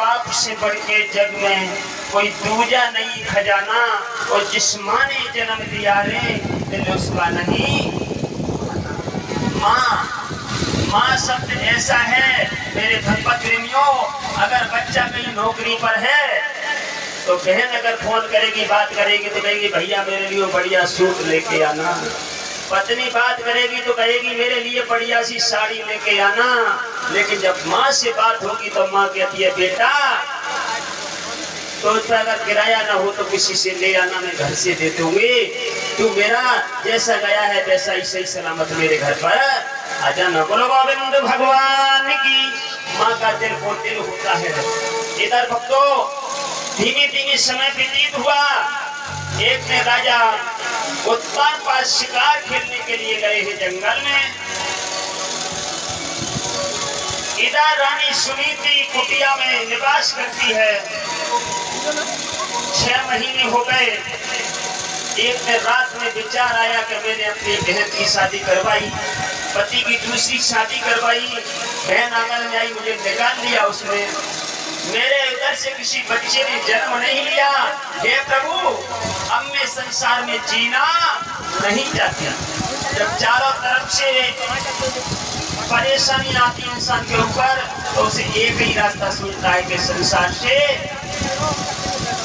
बाप से बढ़ के जग में कोई दूजा नहीं खजाना, और जिस माँ ने जन्म दिया रे दिल उसका नहीं। माँ शब्द ऐसा है मेरे धर्मप्रेमियों, अगर बच्चा कहीं नौकरी पर है तो बहन अगर फोन करेगी, बात करेगी तो कहेगी भैया मेरे लिए बढ़िया सूट लेके आना। पत्नी बात करेगी तो कहेगी मेरे लिए बढ़िया सी साड़ी लेके आना। लेकिन जब माँ से बात होगी तो माँ कहती है बेटा तो अगर किराया ना हो तो किसी से ले आना, मैं घर से दे दूंगी। तू मेरा जैसा गया है वैसा ही सही सलामत मेरे घर पर आ जाना। बोलो गोविंद भगवान की। माँ का दिल को दिल होता है। इधर भक्तों धीमे धीमे समय व्यतीत हुआ। एक ने राजा उत्तान पास शिकार खेलने के लिए गए हैं जंगल में। इधर रानी सुनीति कुटिया में निवास करती है। 6 महीने हो गए। एक ने रात में विचार आया कि मैंने अपनी बहन की शादी करवाई, पति की दूसरी शादी करवाई, बहन आंगन में आई, मुझे निकाल दिया उसने, मेरे उधर से किसी बच्चे ने जन्म नहीं लिया। हे प्रभु अब मैं संसार में जीना नहीं चाहती। जब चारों तरफ से परेशानी आती है इंसान के ऊपर तो उसे एक ही रास्ता सोचता है कि संसार से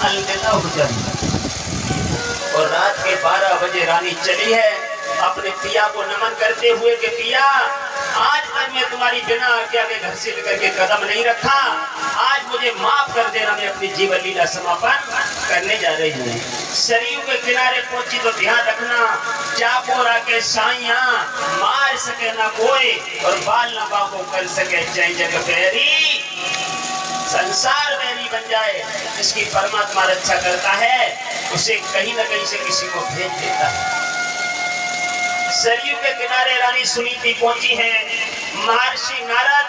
अलविदा हो जाए। और रात के 12 बजे रानी चली है अपने पिया को नमन करते हुए कि पिया आज तक मैं तुम्हारी बिना आज्ञा के घर से लेकर के कदम नहीं रखा, आज मुझे माफ कर देना, मैं अपनी जीवन लीला समापन करने जा रही हूँ। सरयू के किनारे पहुंची तो ध्यान रखना चाकोरा के साइया मार सके ना कोई और बाल ना बाको कर सके चाहे जग पैरी। संसार बैरी बन जाए, जिसकी परमात्मा रक्षा करता है उसे कहीं न कहीं से किसी को भेज देता है। सरयू के किनारे रानी सुनीति पहुंची है। महर्षि नारद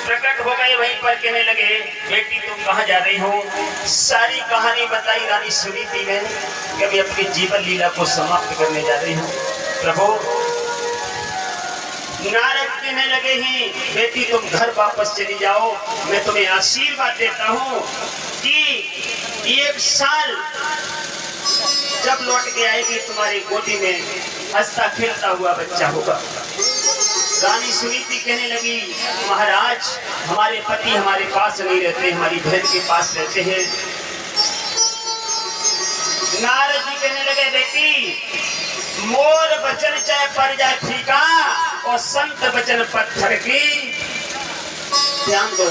प्रकट हो गए, वहीं पर कहने लगे बेटी तुम कहाँ जा रही हो। सारी कहानी बताई रानी सुनीति ने कि मैं अपनी जीवन लीला को समाप्त करने जा रही हूँ। प्रभु नारद कहने लगे ही बेटी तुम घर वापस चली जाओ, मैं तुम्हें आशीर्वाद देता हूँ कि 1 साल जब लौट के आएगी तुम्हारी गोदी में हंसता खेलता हुआ बच्चा होगा। रानी सुनीति कहने लगी महाराज हमारे पति हमारे पास नहीं रहते, हमारी बहन के पास रहते हैं। नारद जी कहने लगे बेटी मोर वचन चाहे पड़ जाए फीका और संत वचन पत्थर की ध्यान दो।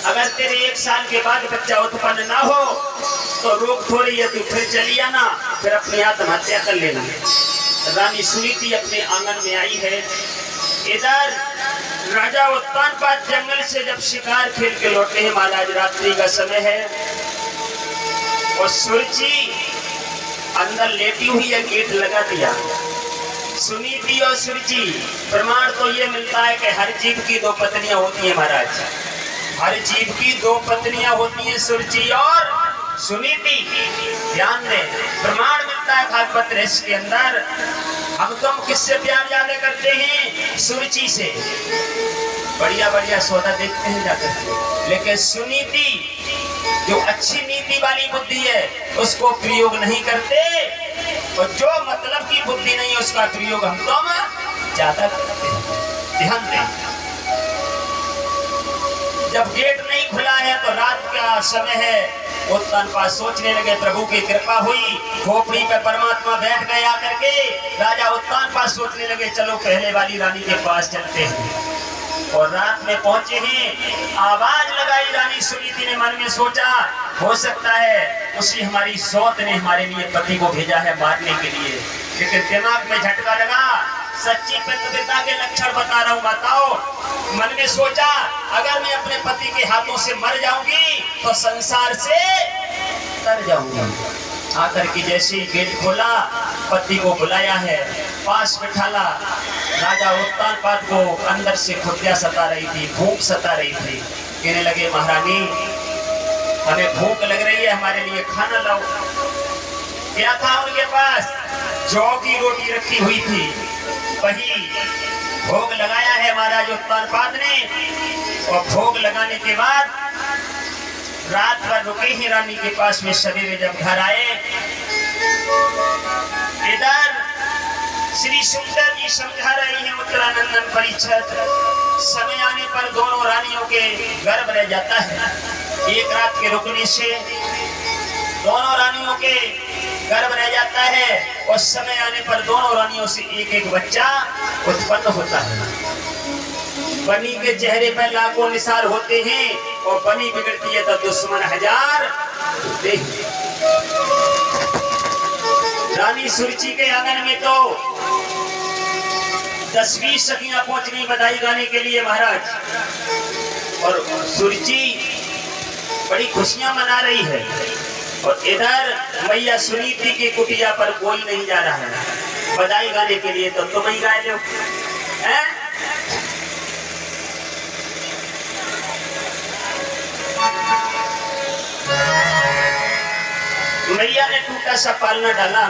अगर तेरे 1 साल के बाद बच्चा उत्पन्न ना हो तो रोक थोड़ी है, तू फिर चली आना, फिर अपनी आत्महत्या कर लेना। रानी सुनीति अपने आंगन में आई है। इधर राजा उत्तानपाद जंगल से जब शिकार खेल के लौटे हैं महाराज, रात्रि का समय है और सुरची अंदर लेटी हुई है, गेट लगा दिया। सुनीति और सुरची प्रमाण तो ये मिलता है कि हर जीव की 2 पत्नियां होती है महाराज, हर जीव की 2 पत्नियां होती है सुरची और सुनीति। ध्यान दें प्रमाण मिलता है भागवत रहस्य के अंदर। हम तुम किससे प्यार ज्यादा करते हैं, सुरुचि से, बढ़िया बढ़िया सौदा देखते हैं जाकर, लेकिन सुनीति जो अच्छी नीति वाली बुद्धि है उसको प्रयोग नहीं करते और जो मतलब की बुद्धि नहीं है उसका प्रयोग हम तुम ज्यादा करते हैं। ध्यान दें जब गेट नहीं खुला है तो रात का समय है, उत्तानपाद सोचने लगे प्रभु की कृपा हुई, खोपड़ी पे परमात्मा बैठ गए आकर के। राजा उत्तानपाद सोचने लगे चलो पहले वाली रानी के पास चलते हैं। और रात में पहुंचे हैं, आवाज लगाई रानी सुनीति ने, मन में सोचा हो सकता है उसी हमारी सौत ने हमारे लिए पति को भेजा है मारने के लिए। लेकिन दिमाग में झटका लगा, सच्ची पिता के लक्षण बता रहा हूँ बताओ। मन में सोचा अगर मैं अपने पति के हाथों से मर जाऊंगी तो संसार से तर जाऊंगी। आकर के जैसे ही गेट खोला पति को बुलाया है, पास बिठाला। राजा उत्तानपाद को अंदर से खुदिया सता रही थी, भूख सता रही थी। कहने लगे महारानी हमें भूख लग रही है, हमारे लिए खाना लाओ। क्या था उनके पास, जौ की रोटी रखी हुई थी, वही भोग लगाया है महाराज उत्तानपाद ने। और भोग लगाने के बाद रात भर रुके ही रानी के पास में। सवेरे जब घर आए, इधर श्री सुंदर जी समझा रही हैं उत्तरानंदन परीक्षित। समय आने पर दोनों रानियों के गर्भ रह जाता है। एक रात के रुकने से दोनों रानियों के गर्भ रह जाता है और समय आने पर दोनों रानियों से एक एक बच्चा उत्पन्न होता है। बनी के चेहरे पर लाखों निसार होते हैं और बनी बिगड़ती है तो दुश्मन हजार होते हैं। रानी सुरुचि के आंगन में तो 10-20 सखियां पहुंच गई बधाई गाने के लिए महाराज। और सुरुचि बड़ी खुशियां मना रही है और इधर मैया सुनीति की कुटिया पर कोई नहीं जा रहा है बधाई गाने के लिए। तो तुम ही गाए लो हैं? मैया ने टूटा सा पालना डाला।